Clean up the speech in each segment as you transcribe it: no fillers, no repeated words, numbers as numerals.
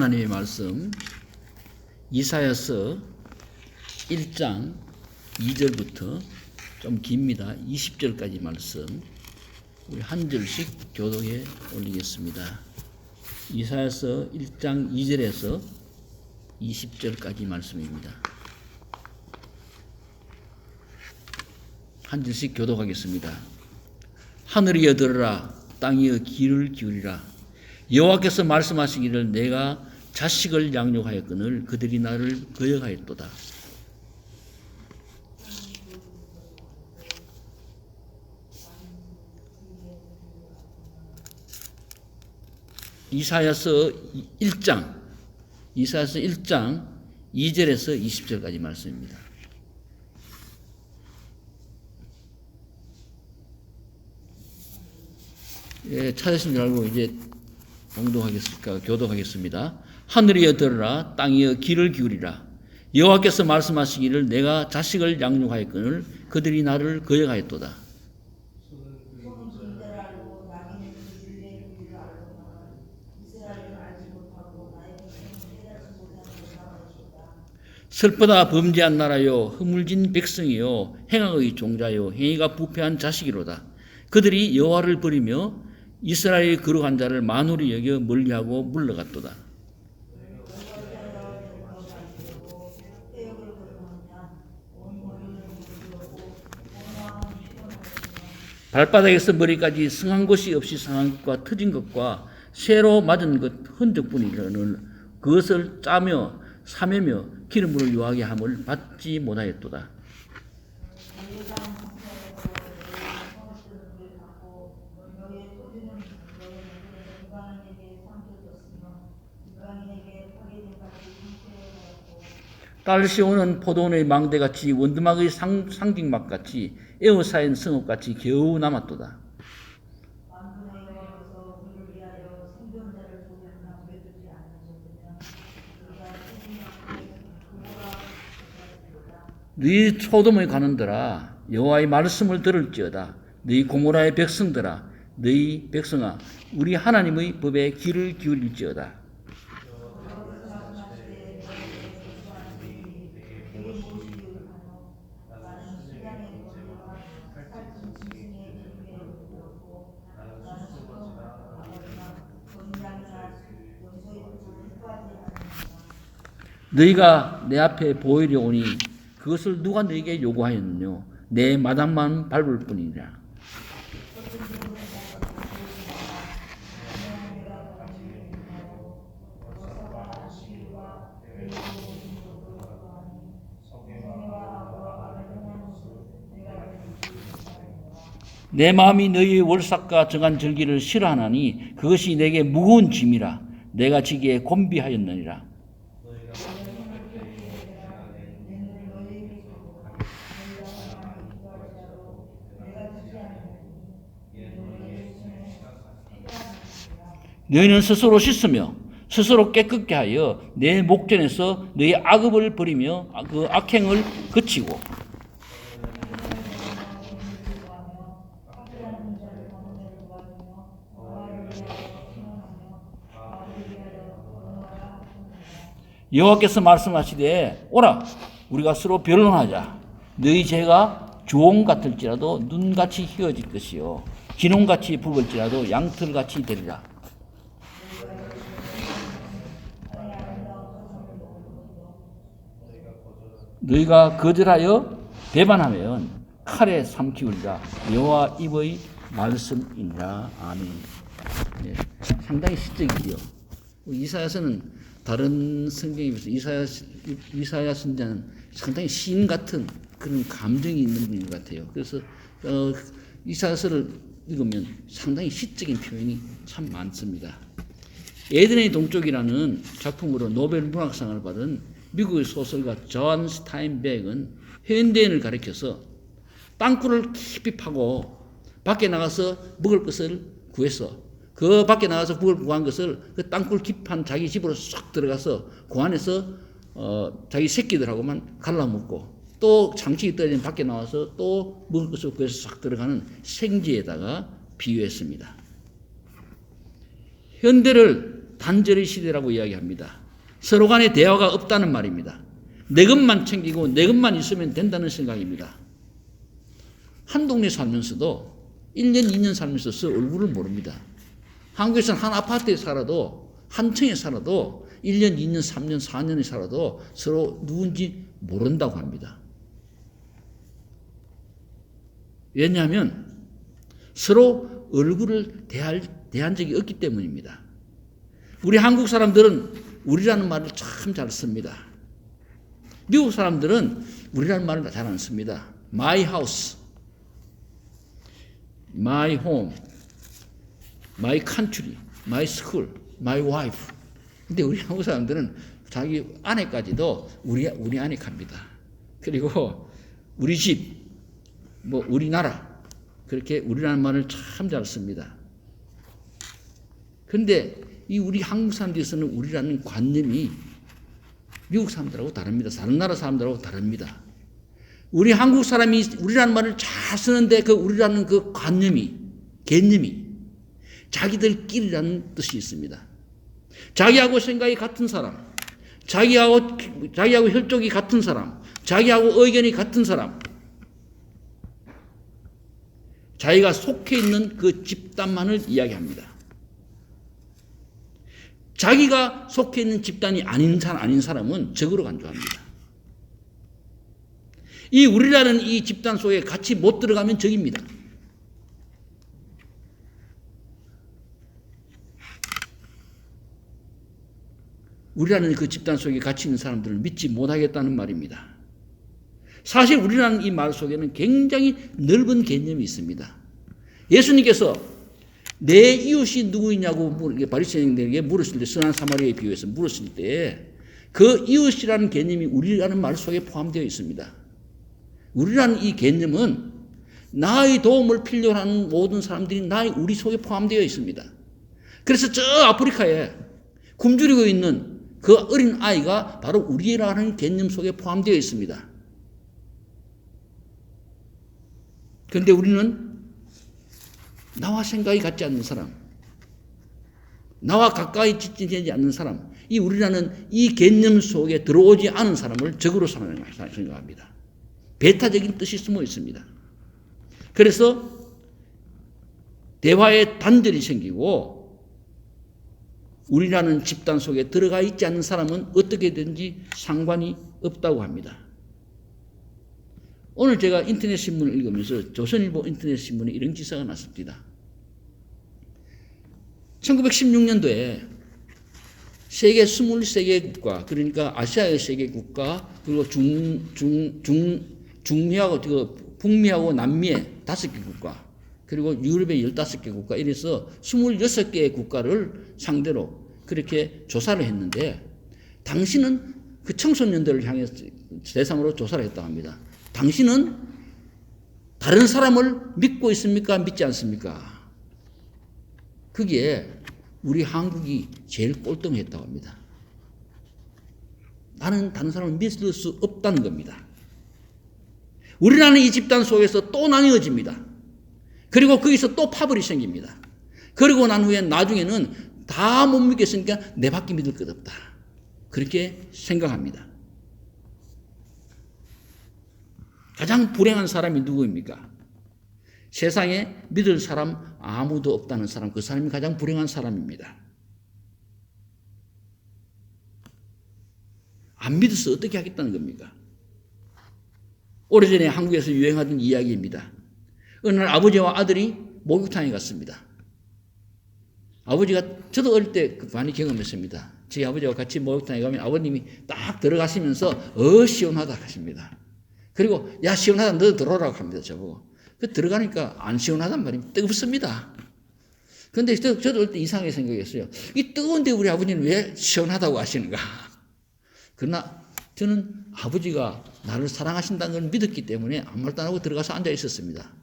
하나님의 말씀 이사야서 1장 2절부터 좀 깁니다. 20절까지 말씀 우리 한 절씩 교독해 올리겠습니다. 이사야서 1장 2절에서 20절까지 말씀입니다. 한 절씩 교독하겠습니다. 하늘이여 들으라, 땅이여 귀를 기울이라. 여호와께서 말씀하시기를 내가 자식을 양육하였거늘 그들이 나를 거역하였도다. 이사야서 1장 2절에서 20절까지 말씀입니다. 예, 찾으신 줄 알고 이제 교독하겠습니다. 하늘이여 들으라, 땅이여 귀를 기울이라. 여호와께서 말씀하시기를 내가 자식을 양육하였거늘 그들이 나를 거역하였도다. 슬프다 범죄한 나라요, 허물진 백성이요, 행악의 종자요, 행위가 부패한 자식이로다. 그들이 여호와를 버리며 이스라엘의 거룩한 자를 만홀히 여겨 멀리하고 물러갔도다. 발바닥에서 머리까지 상한 것이 없이 상한 것과 터진 것과 쇠로 맞은 것 흔적뿐이거늘 그것을 짜며 사매며 기름으로 유하게 함을 받지 못하였도다. 딸시오는 포도원의 망대같이 원두막의 상징막같이 에워싸인 성읍같이 겨우 남았도다. 너희 소돔의 관원들아 여호와의 말씀을 들을지어다. 너희 고모라의 백성들아 너희 백성아 우리 하나님의 법에 귀를 기울일지어다. 너희가 내 앞에 보이려 오니 그것을 누가 너희에게 요구하였느뇨? 내 마당만 밟을 뿐이니라. 내 마음이 너희의 월삭과 정한 절기를 싫어하나니 그것이 내게 무거운 짐이라. 내가 지기에 곤비하였느니라. 너희는 스스로 씻으며 스스로 깨끗게 하여 내 목전에서 너희 악업을 버리며 그 악행을 그치고 여호와께서 말씀하시되 오라 우리가 서로 변론하자. 너희 죄가 주홍 같을지라도 눈같이 희어질 것이요 진홍같이 붉을지라도 양털같이 되리라. 너희가 거절하여 배반하면 칼에 삼키우리라. 여호와 입의 말씀이니라. 아멘. 네, 상당히 시적이지요. 이사야서는 다른 성경에 비해서 이사야 선자는 상당히 시인 같은 그런 감정이 있는 분인 것 같아요. 그래서 이사야서를 읽으면 상당히 시적인 표현이 참 많습니다. 에덴의 동쪽이라는 작품으로 노벨 문학상을 받은 미국의 소설가 존 스타인백은 현대인을 가리켜서 땅굴을 깊이 파고 밖에 나가서 먹을 것을 구해서 그 밖에 나가서 구한 것을 그 땅굴 깊은 자기 집으로 쏙 들어가서 그 안에서 자기 새끼들하고만 갈라먹고 또 장식이 떨어진 밖에 나와서 또 먹을 것을 구해서 싹 들어가는 생쥐에다가 비유했습니다. 현대를 단절의 시대라고 이야기합니다. 서로 간에 대화가 없다는 말입니다. 내 것만 챙기고 내 것만 있으면 된다는 생각입니다. 한 동네 살면서도 1년, 2년 살면서 서로 얼굴을 모릅니다. 한국에서는 한 아파트에 살아도 한 층에 살아도 1년, 2년, 3년, 4년에 살아도 서로 누군지 모른다고 합니다. 왜냐하면 서로 얼굴을 대한 적이 없기 때문입니다. 우리 한국 사람들은 우리라는 말을 참 잘 씁니다. 미국 사람들은 우리라는 말을 잘 안 씁니다. My house, my home, my country, my school, my wife. 근데 우리 한국 사람들은 자기 아내까지도 우리 아내 갑니다. 그리고 우리 집, 뭐 우리나라, 그렇게 우리라는 말을 참 잘 씁니다. 그런데 이 우리 한국 사람들에서는 우리라는 관념이 미국 사람들하고 다릅니다. 다른 나라 사람들하고 다릅니다. 우리 한국 사람이 우리라는 말을 잘 쓰는데 그 우리라는 그 개념이 자기들끼리라는 뜻이 있습니다. 자기하고 생각이 같은 사람, 자기하고 혈족이 같은 사람, 자기하고 의견이 같은 사람, 자기가 속해 있는 그 집단만을 이야기합니다. 자기가 속해 있는 집단이 아닌 사람은 적으로 간주합니다. 이 우리라는 이 집단 속에 같이 못 들어가면 적입니다. 우리라는 그 집단 속에 같이 있는 사람들을 믿지 못하겠다는 말입니다. 사실 우리라는 이 말 속에는 굉장히 넓은 개념이 있습니다. 예수님께서 내 이웃이 누구이냐고 바리새인들에게 물었을 때, 선한 사마리아에 비유해서 물었을 때 그 이웃이라는 개념이 우리라는 말 속에 포함되어 있습니다. 우리라는 이 개념은 나의 도움을 필요로 하는 모든 사람들이 우리 속에 포함되어 있습니다. 그래서 저 아프리카에 굶주리고 있는 그 어린 아이가 바로 우리라는 개념 속에 포함되어 있습니다. 그런데 우리는 나와 생각이 같지 않는 사람, 나와 가까이 지지되지 않는 사람, 이 우리라는 이 개념 속에 들어오지 않은 사람을 적으로 생각합니다. 배타적인 뜻이 숨어 있습니다. 그래서 대화에 단절이 생기고 우리라는 집단 속에 들어가 있지 않는 사람은 어떻게든지 상관이 없다고 합니다. 오늘 제가 인터넷 신문을 읽으면서 조선일보 인터넷 신문에 이런 기사가 났습니다. 1916년도에 세계 23개 국가, 그러니까 아시아의 세계 국가, 그리고 중미하고 북미하고 남미의 5개 국가, 그리고 유럽의 15개 국가, 이래서 26개의 국가를 상대로 그렇게 조사를 했는데, 당신은 그 청소년들을 향해서 대상으로 조사를 했다고 합니다. 당신은 다른 사람을 믿고 있습니까? 믿지 않습니까? 그게 우리 한국이 제일 꼴등했다고 합니다. 나는 다른 사람을 믿을 수 없다는 겁니다. 우리라는 이 집단 속에서 또 나뉘어집니다. 그리고 거기서 또 파벌이 생깁니다. 그리고 난 후에 나중에는 다 못 믿겠으니까 내 밖에 믿을 것 없다. 그렇게 생각합니다. 가장 불행한 사람이 누구입니까? 세상에 믿을 사람 아무도 없다는 사람, 그 사람이 가장 불행한 사람입니다. 안 믿어서 어떻게 하겠다는 겁니까? 오래전에 한국에서 유행하던 이야기입니다. 어느 날 아버지와 아들이 목욕탕에 갔습니다. 아버지가, 저도 어릴 때 많이 경험했습니다. 저희 아버지와 같이 목욕탕에 가면 아버님이 딱 들어가시면서 시원하다 하십니다. 그리고 야, 시원하다, 너 들어오라고 합니다. 저보고. 그 들어가니까 안 시원하단 말입니다. 뜨겁습니다. 그런데 저도 어릴 때 이상하게 생각했어요. 이 뜨거운데 우리 아버지는 왜 시원하다고 하시는가? 그러나 저는 아버지가 나를 사랑하신다는 걸 믿었기 때문에 아무 말도 안 하고 들어가서 앉아 있었습니다.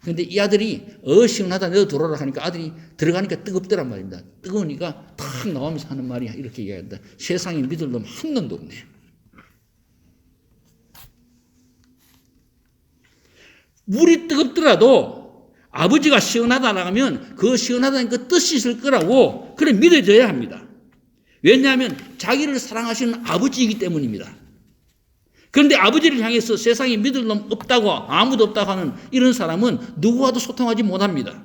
그런데 이 아들이 시원하다, 너 들어오라 하니까 아들이 들어가니까 뜨겁더란 말입니다. 뜨거우니까 탁 나오면서 하는 말이 이렇게 얘기한다. 세상에 믿을 놈 한 놈도 없네. 물이 뜨겁더라도 아버지가 시원하다라고 하면 그 시원하다는 그 뜻이 있을 거라고 그래 믿어져야 합니다. 왜냐하면 자기를 사랑하시는 아버지이기 때문입니다. 그런데 아버지를 향해서 세상에 믿을 놈 없다고, 아무도 없다고 하는 이런 사람은 누구와도 소통하지 못합니다.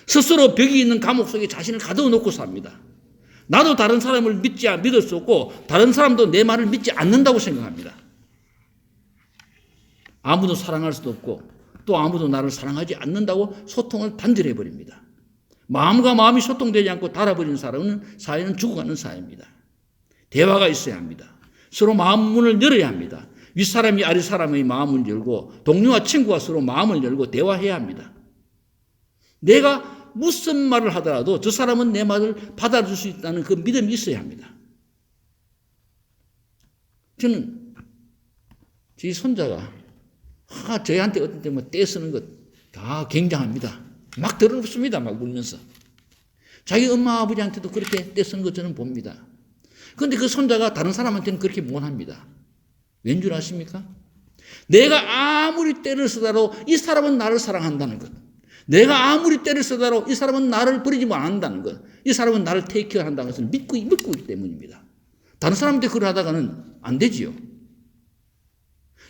스스로 벽이 있는 감옥 속에 자신을 가둬놓고 삽니다. 나도 다른 사람을 믿을 수 없고 다른 사람도 내 말을 믿지 않는다고 생각합니다. 아무도 사랑할 수도 없고 또 아무도 나를 사랑하지 않는다고 소통을 단절해버립니다. 마음과 마음이 소통되지 않고 닳아버린 사회는 죽어가는 사회입니다. 대화가 있어야 합니다. 서로 마음 문을 열어야 합니다. 윗사람이 아랫사람의 마음을 열고 동료와 친구와 서로 마음을 열고 대화해야 합니다. 내가 무슨 말을 하더라도 저 사람은 내 말을 받아줄 수 있다는 그 믿음이 있어야 합니다. 저는 제 손자가 저희한테 어떤 때 떼쓰는 것 다 굉장합니다. 막 들어눕습니다. 막 울면서. 자기 엄마 아버지한테도 그렇게 떼쓰는 것 저는 봅니다. 그런데 그 손자가 다른 사람한테는 그렇게 못합니다. 왠 줄 아십니까? 내가 아무리 때를 쓰더라도 이 사람은 나를 사랑한다는 것. 내가 아무리 때를 쓰더라도 이 사람은 나를 버리지 않는다는 것. 이 사람은 나를 테이크케어 한다는 것을 믿고 있기 때문입니다. 다른 사람한테 그걸 하다가는 안 되지요.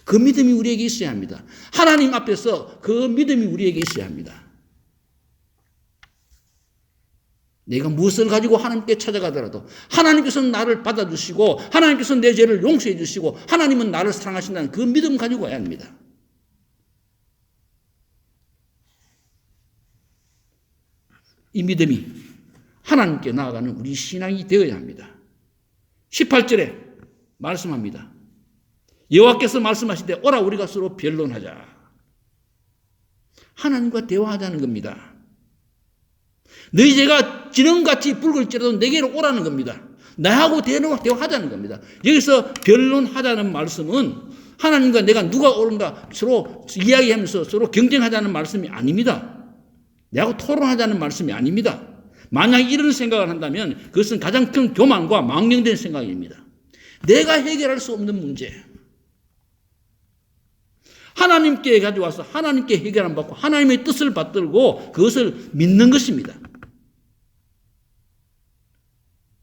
그 믿음이 우리에게 있어야 합니다. 하나님 앞에서 그 믿음이 우리에게 있어야 합니다. 내가 무엇을 가지고 하나님께 찾아가더라도 하나님께서는 나를 받아주시고 하나님께서는 내 죄를 용서해 주시고 하나님은 나를 사랑하신다는 그 믿음 가지고 와야 합니다. 이 믿음이 하나님께 나아가는 우리 신앙이 되어야 합니다. 18절에 말씀합니다. 여호와께서 말씀하시되 오라 우리가 서로 변론하자. 하나님과 대화하자는 겁니다. 너희 죄가 지능같이 붉을지라도 내게로 오라는 겁니다. 나하고 대화하자는 겁니다. 여기서 변론하자는 말씀은 하나님과 내가 누가 옳은가 서로 이야기하면서 서로 경쟁하자는 말씀이 아닙니다. 내하고 토론하자는 말씀이 아닙니다. 만약 이런 생각을 한다면 그것은 가장 큰 교만과 망령된 생각입니다. 내가 해결할 수 없는 문제. 하나님께 가져와서 하나님께 해결 안 받고 하나님의 뜻을 받들고 그것을 믿는 것입니다.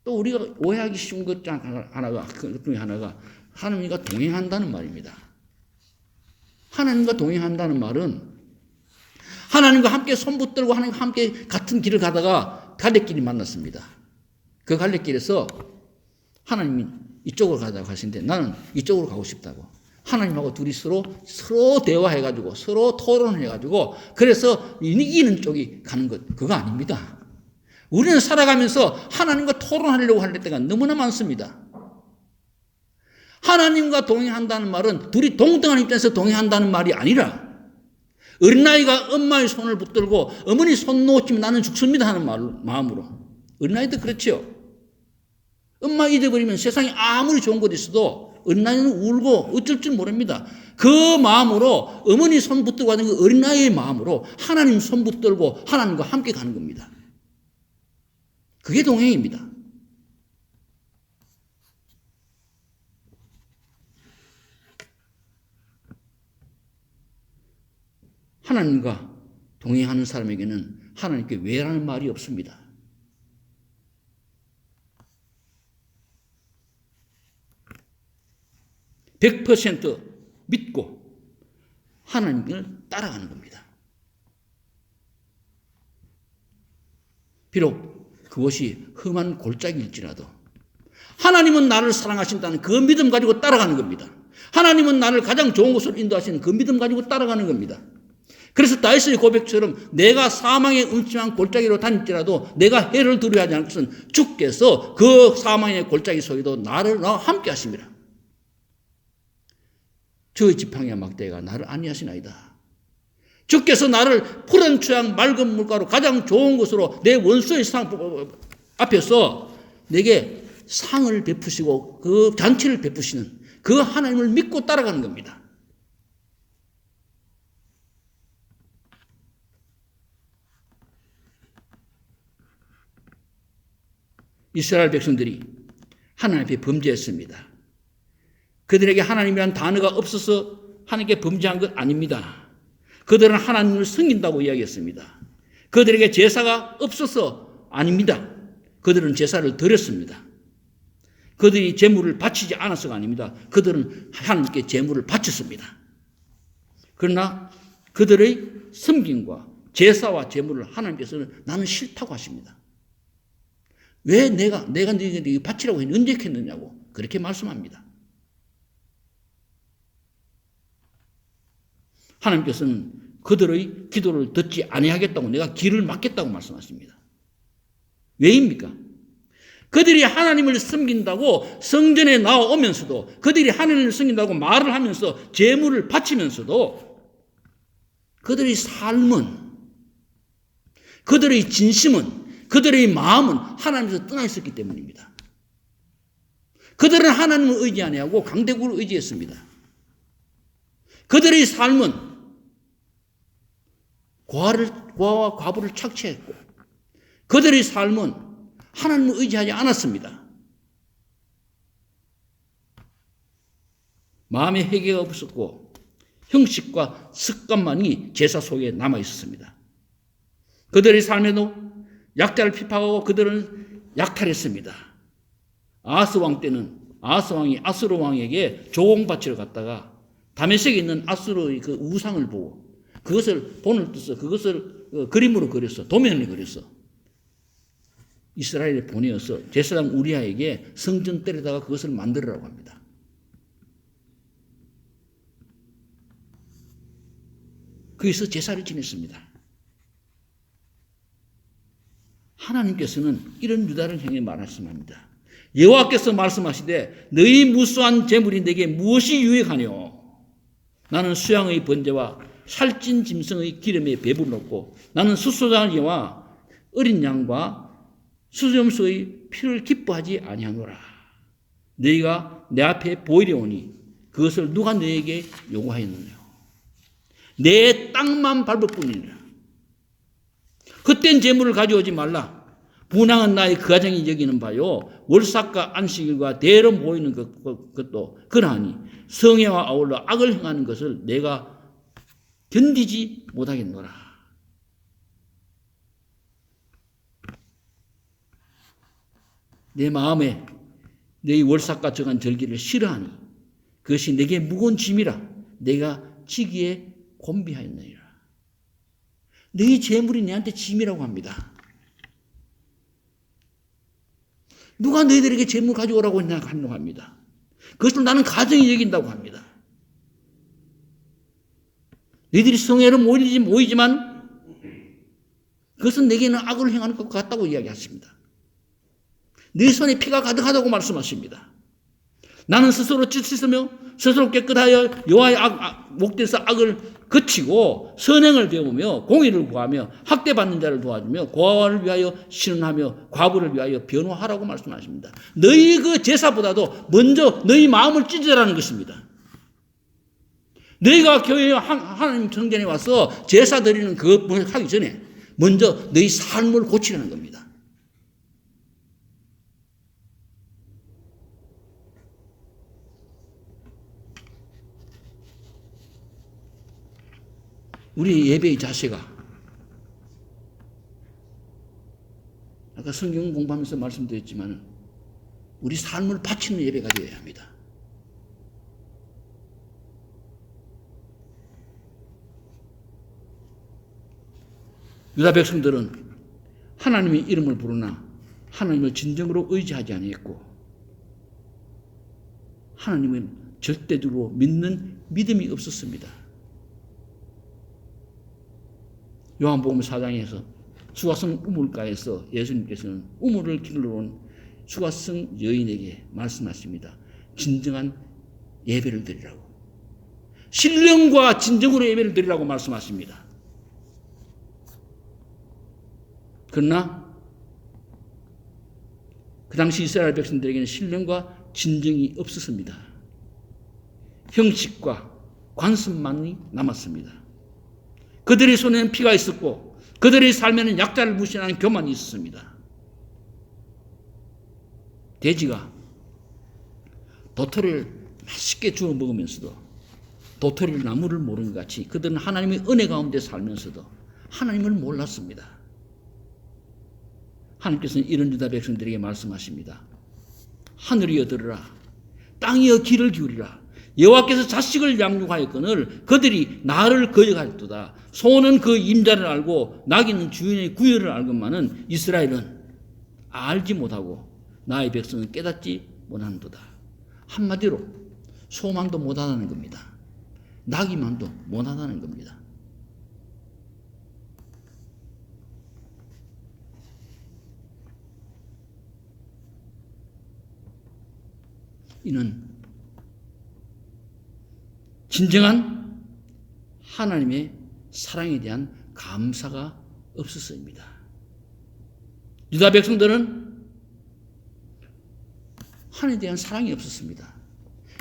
또 우리가 오해하기 쉬운 것 중 하나가 하나님과 동행한다는 말입니다. 하나님과 동행한다는 말은 하나님과 함께 손 붙들고 하나님과 함께 같은 길을 가다가 갈래길이 만났습니다. 그 갈래길에서 하나님이 이쪽으로 가자고 하시는데 나는 이쪽으로 가고 싶다고. 하나님하고 둘이 서로 대화해가지고 서로 토론해가지고 그래서 이기는 쪽이 가는 것 그거 아닙니다. 우리는 살아가면서 하나님과 토론하려고 할 때가 너무나 많습니다. 하나님과 동행한다는 말은 둘이 동등한 입장에서 동행한다는 말이 아니라 어린아이가 엄마의 손을 붙들고 어머니 손 놓치면 나는 죽습니다 하는 마음으로. 어린아이도 그렇지요. 엄마 잊어버리면 세상에 아무리 좋은 곳 있어도 어린아이는 울고 어쩔 줄 모릅니다. 그 마음으로 어머니 손 붙들고 가는 그 어린아이의 마음으로 하나님 손 붙들고 하나님과 함께 가는 겁니다. 그게 동행입니다. 하나님과 동행하는 사람에게는 하나님께 왜라는 말이 없습니다. (100% 믿고 하나님을 따라가는 겁니다. 비록 그것이 험한 골짜기일지라도 하나님은 나를 사랑하신다는 그 믿음 가지고 따라가는 겁니다. 하나님은 나를 가장 좋은 곳으로 인도하시는 그 믿음 가지고 따라가는 겁니다. 그래서 다윗의 고백처럼 내가 사망의 음침한 골짜기로 다닐지라도 내가 해를 두려워하지 않을 것은 주께서 그 사망의 골짜기 속에도 나와 함께 하십니다. 저의 지팡이와 막대가 나를 안위하시나이다. 주께서 나를 푸른 초양 맑은 물가로 가장 좋은 곳으로 내 원수의 상 앞에서 내게 상을 베푸시고 그 잔치를 베푸시는 그 하나님을 믿고 따라가는 겁니다. 이스라엘 백성들이 하나님 앞에 범죄했습니다. 그들에게 하나님이라는 단어가 없어서 하나님께 범죄한 것 아닙니다. 그들은 하나님을 섬긴다고 이야기했습니다. 그들에게 제사가 없어서 아닙니다. 그들은 제사를 드렸습니다. 그들이 제물을 바치지 않아서가 아닙니다. 그들은 하나님께 제물을 바쳤습니다. 그러나 그들의 섬김과 제사와 제물을 하나님께서는 나는 싫다고 하십니다. 왜 내가 너희에게 바치라고 언제 했느냐고 그렇게 말씀합니다. 하나님께서는 그들의 기도를 듣지 아니하겠다고 내가 길을 막겠다고 말씀하십니다. 왜입니까? 그들이 하나님을 섬긴다고 성전에 나오면서도 그들이 하나님을 섬긴다고 말을 하면서 제물을 바치면서도 그들의 삶은 그들의 진심은 그들의 마음은 하나님에서 떠나 있었기 때문입니다. 그들은 하나님을 의지 아니하고 강대국을 의지했습니다. 그들의 삶은 고아와 과부를 착취했고 그들의 삶은 하나님을 의지하지 않았습니다. 마음의 회개가 없었고 형식과 습관만이 제사 속에 남아 있었습니다. 그들의 삶에도 약자를 핍박하고 그들은 약탈했습니다. 아하스 왕 때는 아하스 왕이 아수르 왕에게 조공바치러 갔다가 다메섹에 있는 아수르의 그 우상을 보고 그것을 본을 떠서 그것을 그림으로 그렸어. 도면을 그렸어. 이스라엘에 보내어서 제사장 우리아에게 성전 때리다가 그것을 만들으라고 합니다. 거기서 제사를 지냈습니다. 하나님께서는 이런 유다를 향해 말씀합니다. 여호와께서 말씀하시되 너희 무수한 재물이 내게 무엇이 유익하뇨? 나는 수양의 번제와 살찐 짐승의 기름에 배불렀고 나는 수소장이와 어린 양과 수점수의 피를 기뻐하지 아니하노라. 너희가 내 앞에 보이려 오니 그것을 누가 너에게 요구하였느냐? 내 땅만 밟을 뿐이니라. 헛된 재물을 가져오지 말라. 분향은 나의 그 가정이 여기는 바요. 월삭과 안식일과 대로 모이는 것도 그러하니 성회와 아울러 악을 행하는 것을 내가 견디지 못하겠노라. 내 마음에 너희 월삭과 정한 절기를 싫어하니 그것이 내게 무거운 짐이라 내가 지기에 곤비하였느니라. 너희 재물이 내한테 짐이라고 합니다. 누가 너희들에게 재물 가져오라고 한다고 합니다. 그것을 나는 가정이 여긴다고 합니다. 너희들이 성회로 모이지만 그것은 내게는 악을 행하는 것 같다고 이야기하십니다. 네 손에 피가 가득하다고 말씀하십니다. 나는 스스로 찢으며 스스로 깨끗하여 여호와의 목대에서 악을 그치고 선행을 배우며 공의를 구하며 학대받는 자를 도와주며 고아를 위하여 신원하며 과부를 위하여 변호하라고 말씀하십니다. 너희 그 제사보다도 먼저 너희 마음을 찢으라는 것입니다. 너희가 교회 하나님 성전에 와서 제사 드리는 그것 하기 전에 먼저 너희 삶을 고치라는 겁니다. 우리 예배의 자세가 아까 성경 공부하면서 말씀드렸지만 우리 삶을 바치는 예배가 되어야 합니다. 유다 백성들은 하나님의 이름을 부르나 하나님을 진정으로 의지하지 아니했고 하나님은 절대적으로 믿는 믿음이 없었습니다. 요한복음 4장에서 수가성 우물가에서 예수님께서는 우물을 길러 온 수가성 여인에게 말씀하십니다. 진정한 예배를 드리라고. 신령과 진정으로 예배를 드리라고 말씀하십니다. 그러나 그 당시 이스라엘 백성들에게는 신령과 진정이 없었습니다. 형식과 관습만이 남았습니다. 그들의 손에는 피가 있었고 그들의 삶에는 약자를 무시하는 교만이 있었습니다. 돼지가 도토리를 맛있게 주워 먹으면서도 도토리 나무를 모르는 것 같이 그들은 하나님의 은혜 가운데 살면서도 하나님을 몰랐습니다. 하나님께서는 이런 유다 백성들에게 말씀하십니다. 하늘이여 들으라. 땅이여 귀를 기울이라. 여호와께서 자식을 양육하였거늘 그들이 나를 거역할도다. 소는 그 임자를 알고 나귀는 주인의 구별을 알건만은 이스라엘은 알지 못하고 나의 백성은 깨닫지 못하는도다. 한마디로 소망도 못하다는 겁니다. 나귀만도 못하다는 겁니다. 이는 진정한 하나님의 사랑에 대한 감사가 없었습니다. 유다 백성들은 하나님에 대한 사랑이 없었습니다.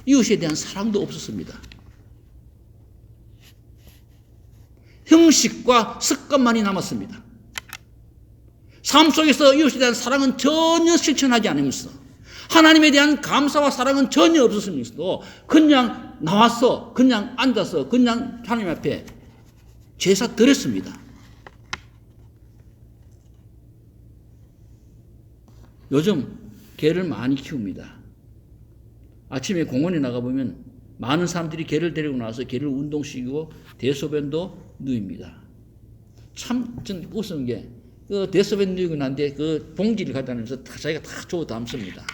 이웃에 대한 사랑도 없었습니다. 형식과 습관만이 남았습니다. 삶 속에서 이웃에 대한 사랑은 전혀 실천하지 않으면서 하나님에 대한 감사와 사랑은 전혀 없었으면서도 그냥 나와서 그냥 앉아서 그냥 하나님 앞에 제사 드렸습니다. 요즘 개를 많이 키웁니다. 아침에 공원에 나가보면 많은 사람들이 개를 데리고 나와서 개를 운동시키고 대소변도 누입니다. 참 전 웃은 게 그 대소변 누이고 난데 그 봉지를 갖다 놓으면서 자기가 다 주워 담습니다.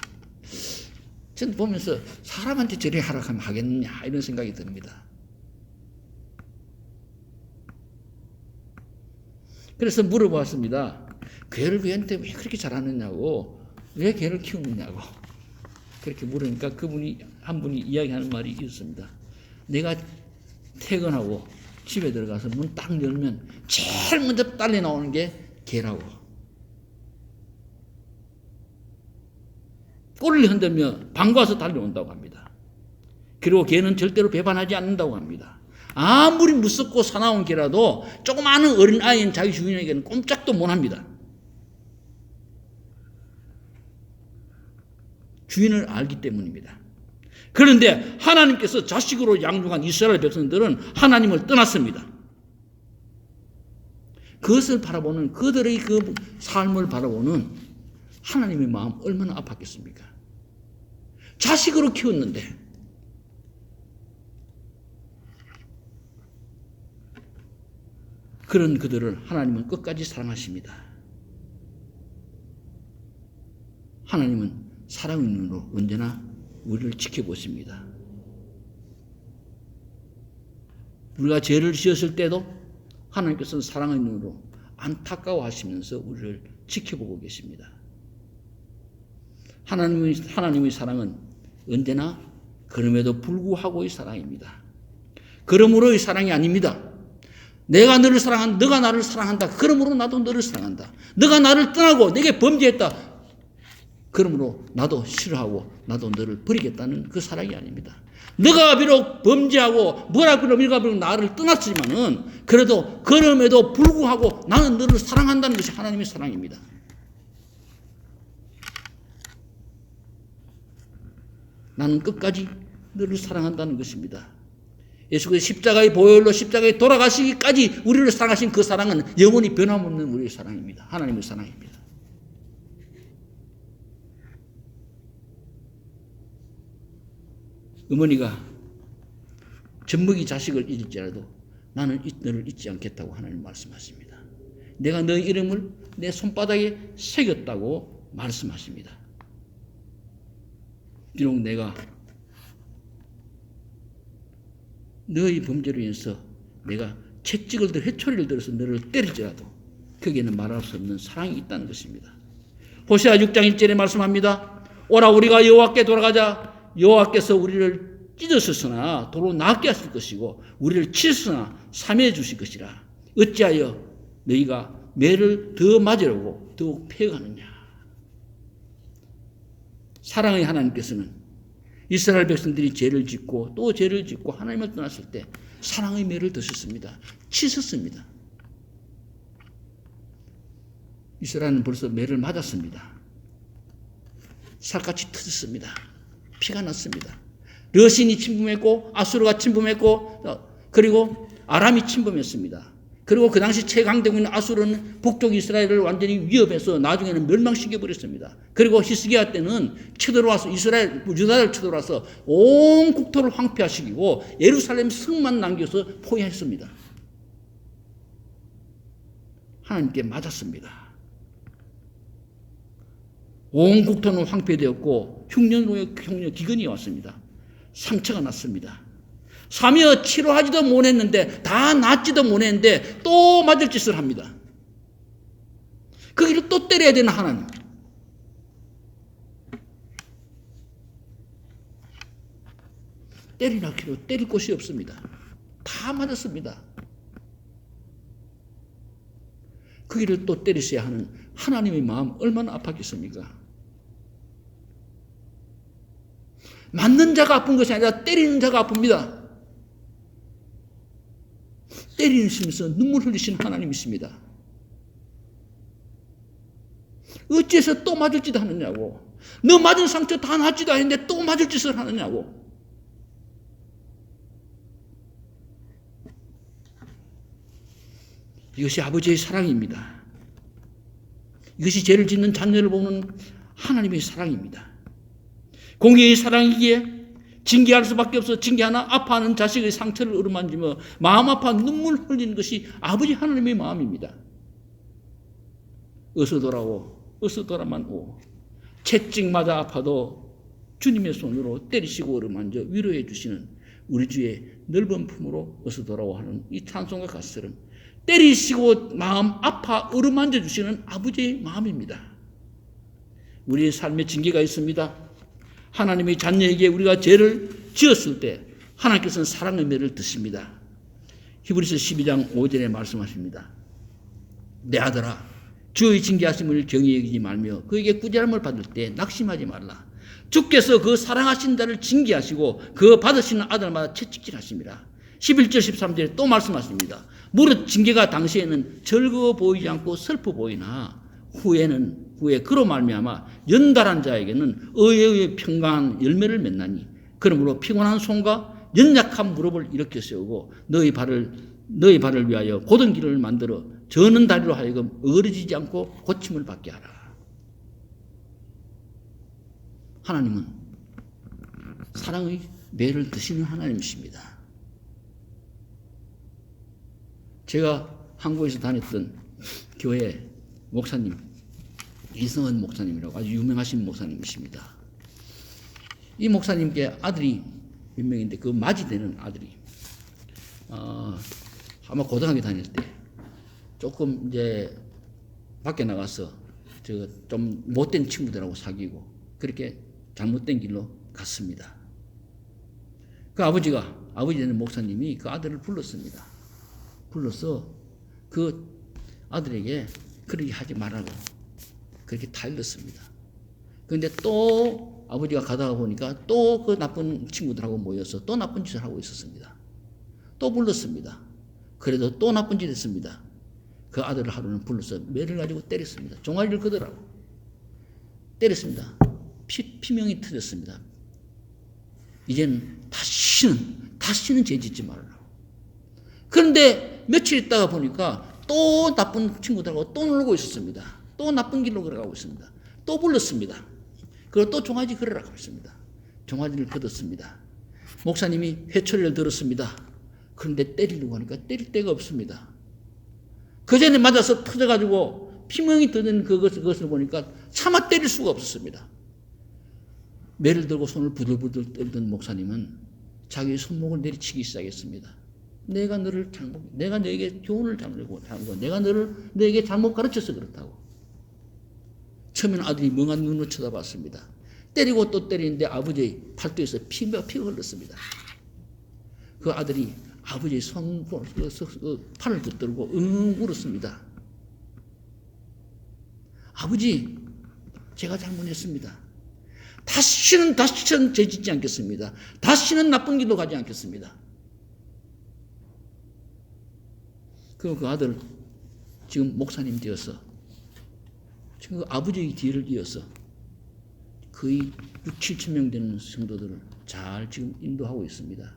저는 보면서 사람한테 저래 하라 하면 하겠느냐 이런 생각이 듭니다. 그래서 물어봤습니다. 개를 왜한테 왜 그렇게 잘하느냐고, 왜 개를 키우느냐고 그렇게 물으니까 한 분이 이야기하는 말이 있었습니다. 내가 퇴근하고 집에 들어가서 문 딱 열면 제일 먼저 딸려 나오는 게 개라고. 꼬리를 흔들며 반가워서 달려온다고 합니다. 그리고 개는 절대로 배반하지 않는다고 합니다. 아무리 무섭고 사나운 개라도 조그마한 어린아이인 자기 주인에게는 꼼짝도 못합니다. 주인을 알기 때문입니다. 그런데 하나님께서 자식으로 양육한 이스라엘 백성들은 하나님을 떠났습니다. 그것을 바라보는 그들의 그 삶을 바라보는 하나님의 마음 얼마나 아팠겠습니까? 자식으로 키웠는데 그런 그들을 하나님은 끝까지 사랑하십니다. 하나님은 사랑의 눈으로 언제나 우리를 지켜보십니다. 우리가 죄를 지었을 때도 하나님께서는 사랑의 눈으로 안타까워하시면서 우리를 지켜보고 계십니다. 하나님의 사랑은 언제나 그럼에도 불구하고의 사랑입니다. 그러므로의 사랑이 아닙니다. 내가 너를 사랑한다. 너가 나를 사랑한다. 그러므로 나도 너를 사랑한다. 너가 나를 떠나고 내게 범죄했다. 그러므로 나도 싫어하고 나도 너를 버리겠다는 그 사랑이 아닙니다. 너가 비록 범죄하고 뭐라 비록 나를 떠났지만은 그래도 그럼에도 불구하고 나는 너를 사랑한다는 것이 하나님의 사랑입니다. 나는 끝까지 너를 사랑한다는 것입니다. 예수께서 십자가의 보혈로 십자가에 돌아가시기까지 우리를 사랑하신 그 사랑은 영원히 변함없는 우리의 사랑입니다. 하나님의 사랑입니다. 어머니가 젖먹이 자식을 잊을지라도 나는 너를 잊지 않겠다고 하나님 말씀하십니다. 내가 너의 이름을 내 손바닥에 새겼다고 말씀하십니다. 비록 내가 너의 범죄로 인해서 내가 채찍을 들어 회초리를 들어서 너를 때릴지라도 거기에는 말할 수 없는 사랑이 있다는 것입니다. 호세아 6장 1절에 말씀합니다. 오라 우리가 여호와께 돌아가자. 여호와께서 우리를 찢으셨으나 도로 낫게 하실 것이고 우리를 치셨으나 삼해 주실 것이라. 어찌하여 너희가 매를 더 맞으려고 더욱 패가느냐. 사랑의 하나님께서는 이스라엘 백성들이 죄를 짓고 또 죄를 짓고 하나님을 떠났을 때 사랑의 매를 드셨습니다. 치셨습니다. 이스라엘은 벌써 매를 맞았습니다. 살갗이 터졌습니다. 피가 났습니다. 르신이 침범했고 아수르가 침범했고 그리고 아람이 침범했습니다. 그리고 그 당시 최강대국 있는 아수르는 북쪽 이스라엘을 완전히 위협해서 나중에는 멸망시켜버렸습니다. 그리고 히스기야 때는 쳐들어와서 이스라엘, 유다를 쳐들어와서 온 국토를 황폐화시키고 예루살렘 성만 남겨서 포위했습니다. 하나님께 맞았습니다. 온 국토는 황폐되었고 흉년 기근이 왔습니다. 상처가 났습니다. 사며 치료하지도 못했는데, 다 낫지도 못했는데 또 맞을 짓을 합니다. 거기를 또 때려야 되는 하나님. 때리라 키로 때릴 곳이 없습니다. 다 맞았습니다. 거기를 또 때리셔야 하는 하나님의 마음 얼마나 아팠겠습니까? 맞는 자가 아픈 것이 아니라 때리는 자가 아픕니다. 때리시면서 눈물 흘리시는 하나님이십니다. 어째서 또 맞을 짓 하느냐고. 너 맞은 상처 다 낫지도 않는데 또 맞을 짓을 하느냐고. 이것이 아버지의 사랑입니다. 이것이 죄를 짓는 자녀를 보는 하나님의 사랑입니다. 공의의 사랑이기에 징계할 수밖에 없어 징계하나 아파하는 자식의 상처를 어루만지며 마음 아파 눈물 흘리는 것이 아버지 하나님의 마음입니다. 어서 돌아오, 어서 돌아만 오. 채찍맞아 아파도 주님의 손으로 때리시고 어루만져 위로해 주시는 우리 주의 넓은 품으로 어서 돌아오 하는 이 찬송과 같이처럼 때리시고 마음 아파 어루만져 주시는 아버지의 마음입니다. 우리의 삶에 징계가 있습니다. 하나님의 자녀에게 우리가 죄를 지었을 때 하나님께서는 사랑의 매를 드십니다. 히브리서 12장 5절에 말씀하십니다. 내 아들아, 주의 징계하심을 경히 여기지 말며 그에게 꾸지람을 받을 때 낙심하지 말라. 주께서 그 사랑하신 자를 징계하시고 그 받으시는 아들마다 채찍질하십니다. 11절 13절에 또 말씀하십니다. 무릇 징계가 당시에는 즐거워 보이지 않고 슬퍼 보이나 후에 그로 말미암아 연달한 자에게는 의의 평강한 열매를 맺나니 그러므로 피곤한 손과 연약한 무릎을 일으켜 세우고 너희 발을 위하여 곧은 길을 만들어 저는 다리로 하여금 어려지지 않고 고침을 받게 하라. 하나님은 사랑의 매를 드시는 하나님이십니다. 제가 한국에서 다녔던 교회 목사님, 이성은 목사님이라고 아주 유명하신 목사님이십니다. 이 목사님께 아들이 몇 명인데 그 맞이 되는 아들이 아마 고등학교 다닐 때 조금 이제 밖에 나가서 좀 못된 친구들하고 사귀고 그렇게 잘못된 길로 갔습니다. 그 아버지 되는 목사님이 그 아들을 불렀습니다. 불러서 그 아들에게 그렇게 하지 말라고 그렇게 타일렀습니다. 그런데 또 아버지가 가다가 보니까 또 그 나쁜 친구들하고 모여서 또 나쁜 짓을 하고 있었습니다. 또 불렀습니다. 그래도 또 나쁜 짓 했습니다. 그 아들을 하루는 불러서 매를 가지고 때렸습니다. 종아리를 끄더라고. 때렸습니다. 피명이 터졌습니다. 이제는 다시는 죄 짓지 말라고. 그런데 며칠 있다가 보니까 또 나쁜 친구들하고 또 놀고 있었습니다. 또 나쁜 길로 걸어가고 있습니다. 또 불렀습니다. 그리고 또 종아리 걸으라고 했습니다. 종아리를 걷었습니다. 목사님이 회초리를 들었습니다. 그런데 때리려고 하니까 때릴 데가 없습니다. 그 전에 맞아서 터져가지고 피멍이 터진 그것을 보니까 차마 때릴 수가 없었습니다. 매를 들고 손을 부들부들 떨던 목사님은 자기의 손목을 내리치기 시작했습니다. 내가 너에게 교훈을 잘못하고, 내가 너에게 잘못 가르쳐서 그렇다고. 처음에는 아들이 멍한 눈으로 쳐다봤습니다. 때리고 또 때리는데 아버지의 팔뚝에서 피가 흘렀습니다. 그 아들이 아버지의 팔을 붙들고 울었습니다. 아버지, 제가 잘못했습니다. 다시는 죄 짓지 않겠습니다. 다시는 나쁜 길로 가지 않겠습니다. 그리고 그 아들 지금 목사님 되어서 지금 그 아버지의 뒤를 이어서 거의 6, 7천 명 되는 성도들을 잘 지금 인도하고 있습니다.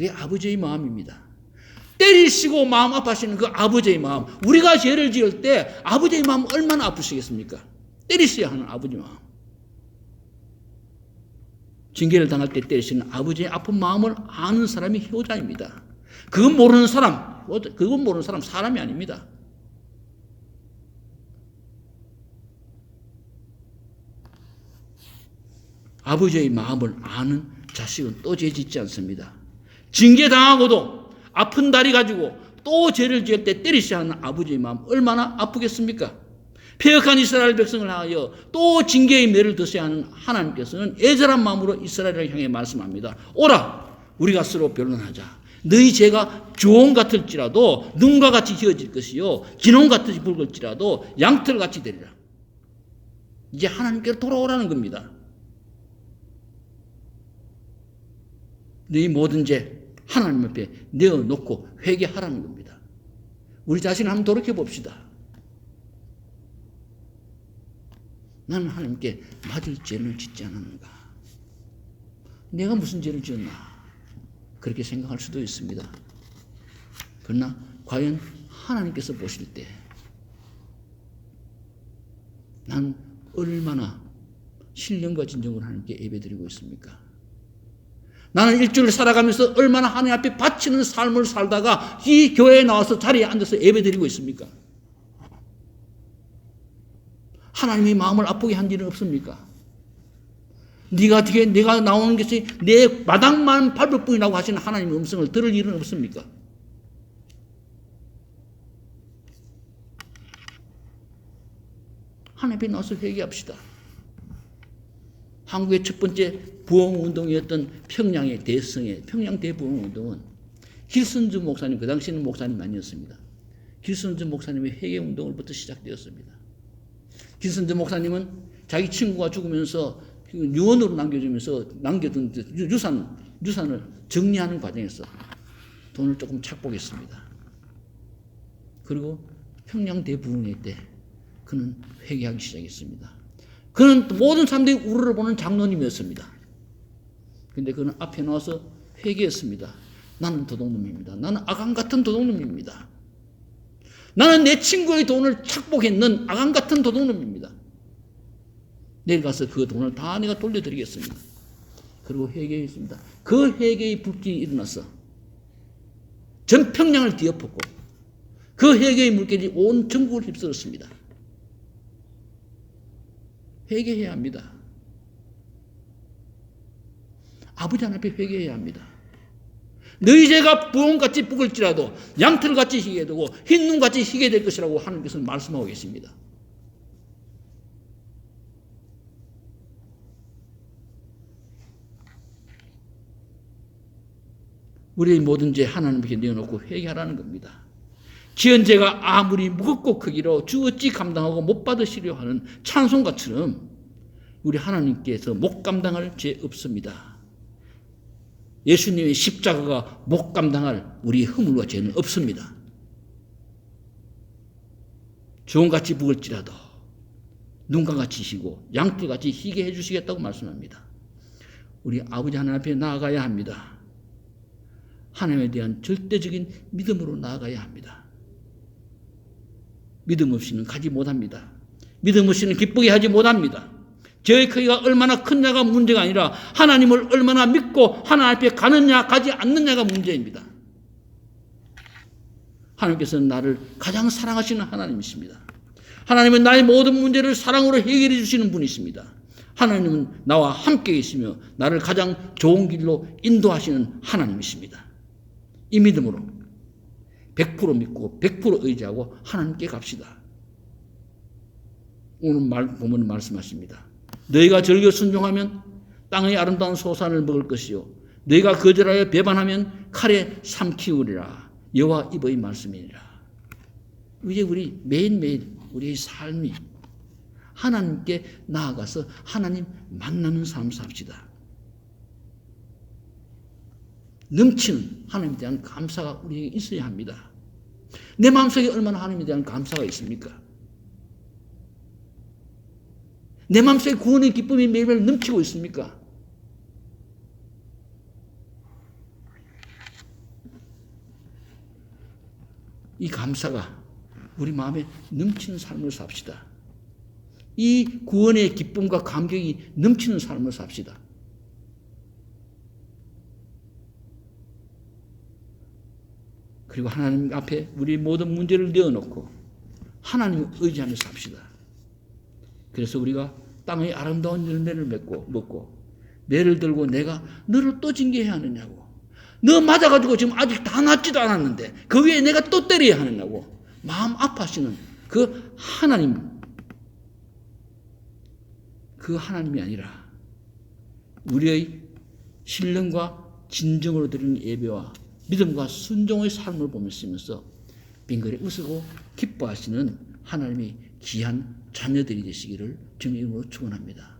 그게 아버지의 마음입니다. 때리시고 마음 아파하시는 그 아버지의 마음. 우리가 죄를 지을 때 아버지의 마음 얼마나 아프시겠습니까? 때리셔야 하는 아버지 마음. 징계를 당할 때 때리시는 아버지의 아픈 마음을 아는 사람이 효자입니다. 그건 모르는 사람 사람이 아닙니다. 아버지의 마음을 아는 자식은 또 죄 짓지 않습니다. 징계당하고도 아픈 다리 가지고 또 죄를 지을 때 때리셔야 하는 아버지의 마음 얼마나 아프겠습니까? 패역한 이스라엘 백성을 향하여 또 징계의 매를 드셔야 하는 하나님께서는 애절한 마음으로 이스라엘을 향해 말씀합니다. 오라, 우리가 서로 변론하자. 너희 죄가 주홍 같을지라도 눈과 같이 휘어질 것이요 진홍 같이 붉을지라도 양털같이 되리라. 이제 하나님께로 돌아오라는 겁니다. 너희 모든 죄 하나님 앞에 내어놓고 회개하라는 겁니다. 우리 자신을 한번 돌이켜 봅시다. 나는 하나님께 맞을 죄를 짓지 않았는가? 내가 무슨 죄를 지었나? 그렇게 생각할 수도 있습니다. 그러나 과연 하나님께서 보실 때 난 얼마나 신령과 진정으로 하나님께 예배드리고 있습니까? 나는 일주일 살아가면서 얼마나 하나님 앞에 바치는 삶을 살다가 이 교회에 나와서 자리에 앉아서 예배드리고 있습니까? 하나님의 마음을 아프게 한 일은 없습니까? 내가 나오는 것이 내 마당만 밟을 뿐이라고 하시는 하나님의 음성을 들을 일은 없습니까? 하나님 앞에 나와서 회개합시다. 한국의 첫 번째 부흥운동이었던 평양의 대성의 평양 대부흥운동은 길선주 목사님, 그 당시에는 목사님 아니었습니다. 길선주 목사님의 회개운동으로부터 시작되었습니다. 길선주 목사님은 자기 친구가 죽으면서 유언으로 남겨둔 유산을 정리하는 과정에서 돈을 조금 착복했습니다. 그리고 평양 대부흥회 때 그는 회개하기 시작했습니다. 그는 모든 사람들이 우르르 보는 장로님이었습니다. 근데 그는 앞에 나와서 회개했습니다. 나는 도둑놈입니다. 나는 아간 같은 도둑놈입니다. 나는 내 친구의 돈을 착복했는 아간 같은 도둑놈입니다. 내일 가서 그 돈을 다 내가 돌려드리겠습니다. 그리고 회개했습니다. 그 회개의 불길이 일어나서 전 평양을 뒤엎었고 그 회개의 물결이 온 전국을 휩쓸었습니다. 회개해야 합니다. 아버지 하나님 앞에 회개해야 합니다. 너희 죄가 부엉같이 붉을지라도 양털같이 희게 되고 흰 눈같이 희게 될 것이라고 하나님께서는 말씀하고 계십니다. 우리의 모든 죄 하나님께 내어놓고 회개하라는 겁니다. 지은 죄가 아무리 무겁고 크기로 주 어찌 감당하고 못 받으시려 하는 찬송가처럼 우리 하나님께서 못 감당할 죄 없습니다. 예수님의 십자가가 못 감당할 우리 허물과 죄는 없습니다. 주홍같이 부을지라도 눈과 같이 희고 양털같이 희게 해주시겠다고 말씀합니다. 우리 아버지 하나님 앞에 나아가야 합니다. 하나님에 대한 절대적인 믿음으로 나아가야 합니다. 믿음 없이는 가지 못합니다. 믿음 없이는 기쁘게 하지 못합니다. 저의 크기가 얼마나 크냐가 문제가 아니라 하나님을 얼마나 믿고 하나님 앞에 가느냐 가지 않느냐가 문제입니다. 하나님께서는 나를 가장 사랑하시는 하나님이십니다. 하나님은 나의 모든 문제를 사랑으로 해결해 주시는 분이십니다. 하나님은 나와 함께 계시며 나를 가장 좋은 길로 인도하시는 하나님이십니다. 이 믿음으로 100% 믿고 100% 의지하고 하나님께 갑시다. 오늘 본문은 말씀하십니다. 너희가 절겨 순종하면 땅의 아름다운 소산을 먹을 것이요 너희가 거절하여 배반하면 칼에 삼키우리라. 여호와 이브의 말씀이니라. 이제 우리 매일매일 우리의 삶이 하나님께 나아가서 하나님 만나는 삶 삽시다. 넘치는 하나님에 대한 감사가 우리에게 있어야 합니다. 내 마음속에 얼마나 하나님에 대한 감사가 있습니까? 내 마음속에 구원의 기쁨이 매일매일 넘치고 있습니까? 이 감사가 우리 마음에 넘치는 삶을 삽시다. 이 구원의 기쁨과 감격이 넘치는 삶을 삽시다. 그리고 하나님 앞에 우리 모든 문제를 내어놓고 하나님을 의지하며 삽시다. 그래서 우리가 땅의 아름다운 열매를 먹고 매를 들고 내가 너를 또 징계해야 하느냐고. 너 맞아가지고 지금 아직 다 낫지도 않았는데 그 위에 내가 또 때려야 하느냐고. 마음 아파하시는 그 하나님이 아니라 우리의 신령과 진정으로 드리는 예배와 믿음과 순종의 삶을 보면서 빙그레 웃으고 기뻐하시는 하나님의 귀한 자녀들이 되시기를 주님의 이름으로 축원합니다.